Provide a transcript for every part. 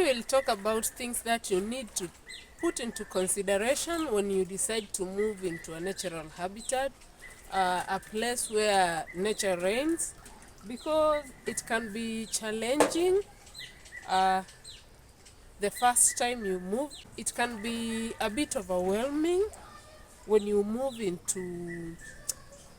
will talk about things that you need to put into consideration when you decide to move into a natural habitat, a place where nature reigns, because it can be challenging the first time you move. It can be a bit overwhelming when you move into,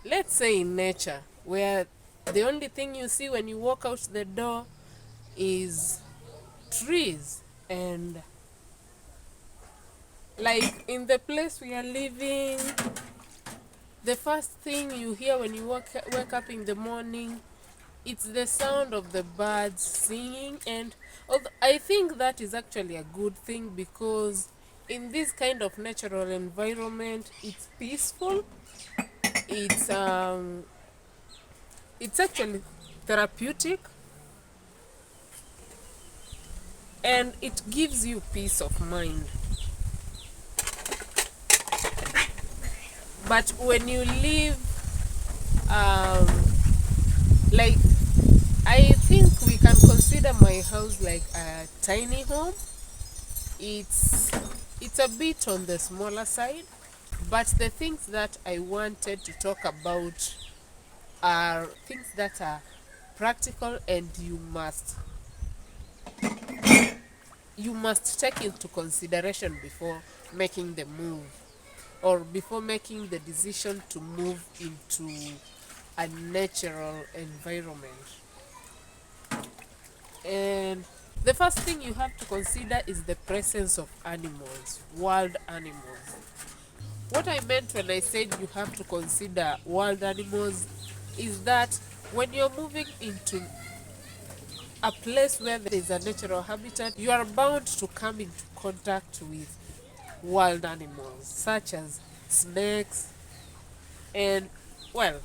let's say, in nature, where the only thing you see when you walk out the door is trees. And like in the place we are living, the first thing you hear when you wake up in the morning, it's the sound of the birds singing. And I think that is actually a good thing, because in this kind of natural environment, it's peaceful, it's it's actually therapeutic, and it gives you peace of mind. But when you live, like, I think we can consider my house like a tiny home. It's it's a bit on the smaller side, but the things that I wanted to talk about are things that are practical, and you must take into consideration before making the move, or before making the decision to move into a natural environment. And the first thing you have to consider is the presence of animals, wild animals. What I meant when I said you have to consider wild animals is that when you're moving into a place where there is a natural habitat, you are bound to come into contact with wild animals such as snakes. And, well,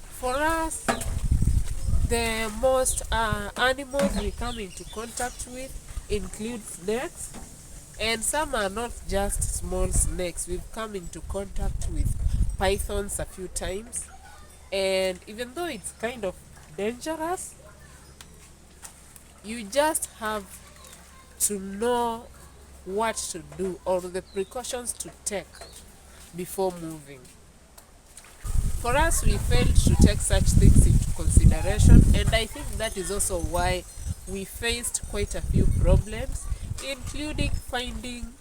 for us, the most animals we come into contact with include snakes, and some are not just small snakes. We've come into contact with pythons a few times, and even though it's kind of dangerous, you just have to know what to do, or the precautions to take before moving. For us, we failed to take such things into consideration, and I think that is also why we faced quite a few problems, including finding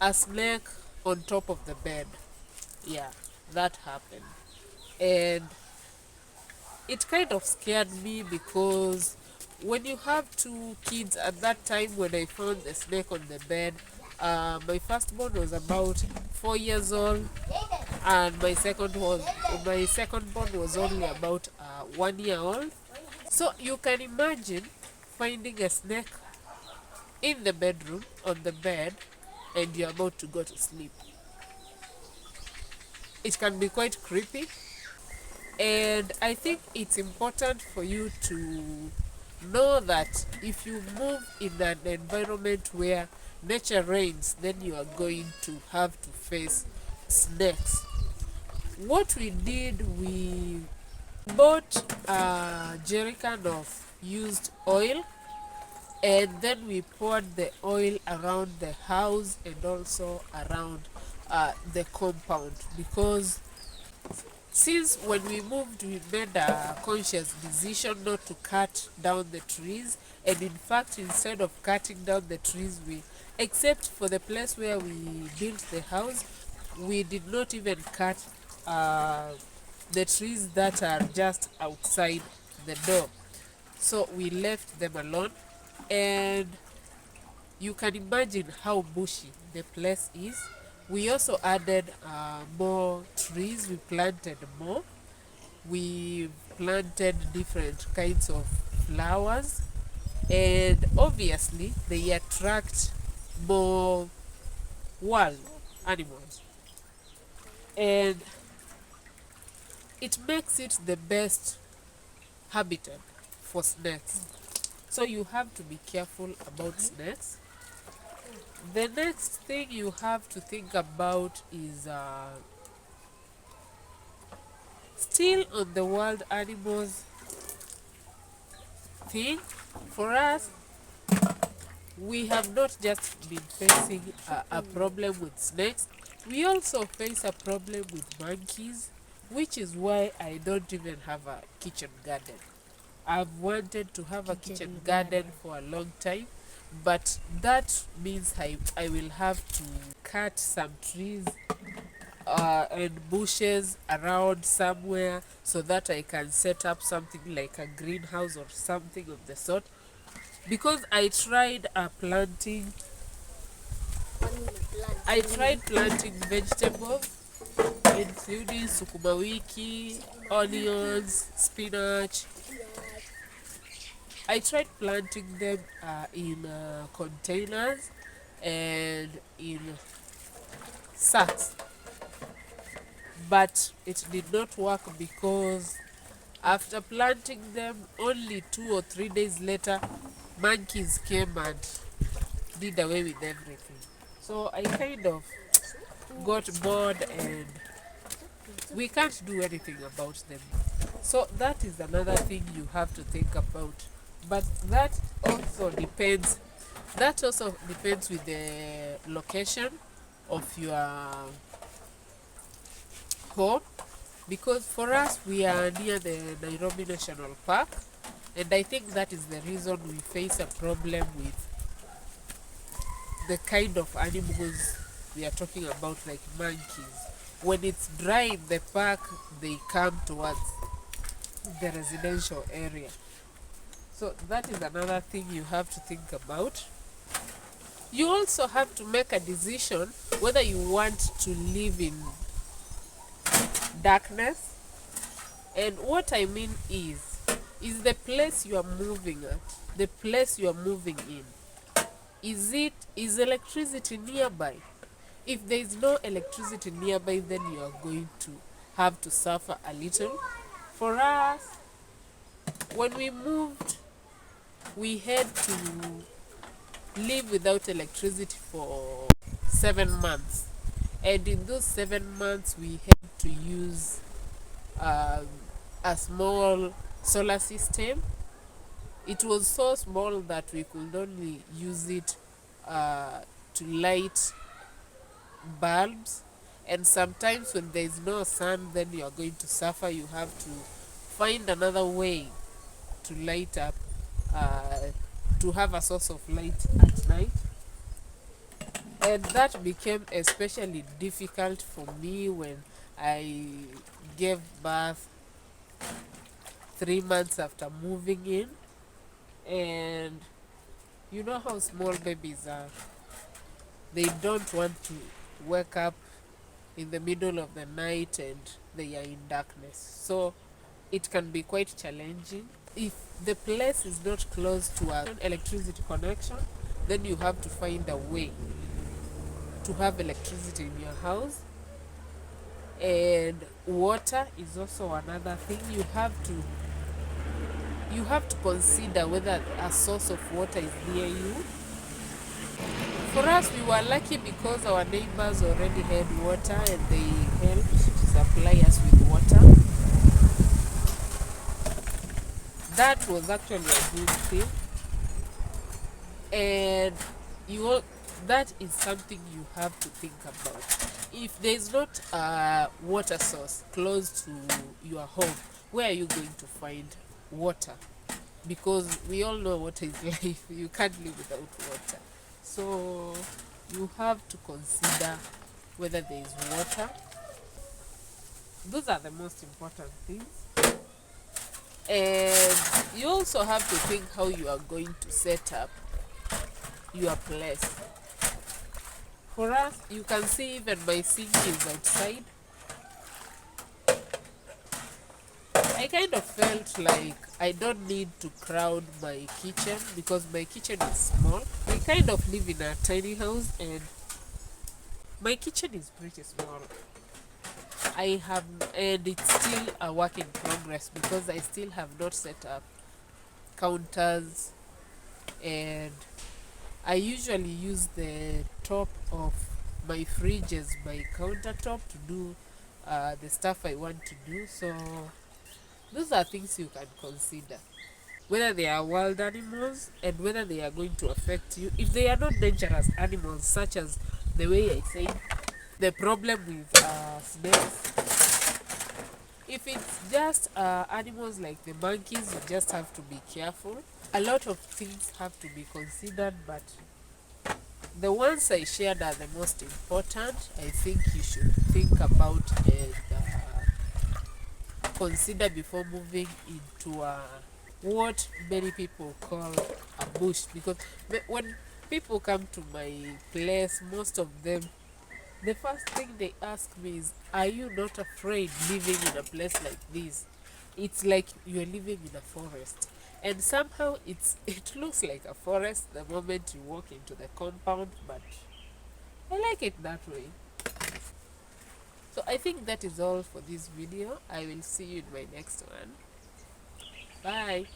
a snake on top of the bed. Yeah, that happened. And it kind of scared me, because when you have two kids at that time, when I found the snake on the bed, my firstborn was about 4 years old, and my secondborn was only about 1 year old. So you can imagine finding a snake in the bedroom on the bed, and you're about to go to sleep. It can be quite creepy, and I think it's important for you to know that if you move in an environment where nature reigns, then you are going to have to face snakes. What we did, we bought a jerrycan of used oil, and then we poured the oil around the house and also around the compound, because since when we moved, we made a conscious decision not to cut down the trees. And in fact, instead of cutting down the trees, except for the place where we built the house, we did not even cut uh, the trees that are just outside the door. So we left them alone, and you can imagine how bushy the place is. We also added more trees, we planted more. We planted different kinds of flowers, and obviously they attract more wild animals, and it makes it the best habitat for snakes. So you have to be careful about snakes. The next thing you have to think about is still on the wild animals thing. For us, we have not just been facing a problem with snakes, we also face a problem with monkeys, which is why I don't even have a kitchen garden. I've wanted to have a kitchen garden for a long time, but that means I will have to cut some trees and bushes around somewhere so that I can set up something like a greenhouse or something of the sort. Because I tried planting vegetables, including sukuma wiki, onions, spinach. I tried planting them in containers and in sacks, but it did not work because after planting them, only 2 or 3 days later, monkeys came and did away with everything. So I kind of got bored and we can't do anything about them. So that is another thing you have to think about. But that also depends with the location of your home, because for us we are near the Nairobi National Park, and I think that is the reason we face a problem with the kind of animals we are talking about, like monkeys. When it's dry in the park, they come towards the residential area. So that is another thing you have to think about. You also have to make a decision whether you want to live in darkness. And what I mean is the place you are moving at, the place you are moving in, is electricity nearby? If there is no electricity nearby, then you are going to have to suffer a little. For us, when we moved, we had to live without electricity for 7 months, and in those 7 months we had to use um, a small solar system. It was so small that we could only use it to light bulbs, and sometimes when there is no sun, then you are going to suffer. You have to find another way to light up, uh, to have a source of light at night. And that became especially difficult for me when I gave birth 3 months after moving in. And you know how small babies are, they don't want to wake up in the middle of the night and they are in darkness. So it can be quite challenging. If the place is not close to an electricity connection, then you have to find a way to have electricity in your house. And water is also another thing. You have to consider whether a source of water is near you. For us, we were lucky because our neighbors already had water and they helped to supply us with water. That was actually a good thing. And that is something you have to think about. If there is not a water source close to your home, where are you going to find water? Because we all know water is life. You can't live without water. So you have to consider whether there is water. Those are the most important things. And you also have to think how you are going to set up your place. For us, you can see even my sink is outside. I kind of felt like I don't need to crowd my kitchen because my kitchen is small. We kind of live in a tiny house and my kitchen is pretty small. And it's still a work in progress because I still have not set up counters, and I usually use the top of my fridge as my countertop to do the stuff I want to do. So those are things you can consider whether they are wild animals and whether they are going to affect you. If they are not dangerous animals, such as the way I said, the problem with snakes, if it's just animals like the monkeys, you just have to be careful. A lot of things have to be considered, but the ones I shared are the most important. I think you should think about and consider before moving into what many people call a bush. Because when people come to my place, most of them, the first thing they ask me is, are you not afraid living in a place like this? It's like you're living in a forest. And somehow it looks like a forest the moment you walk into the compound, but I like it that way. So I think that is all for this video. I will see you in my next one. Bye.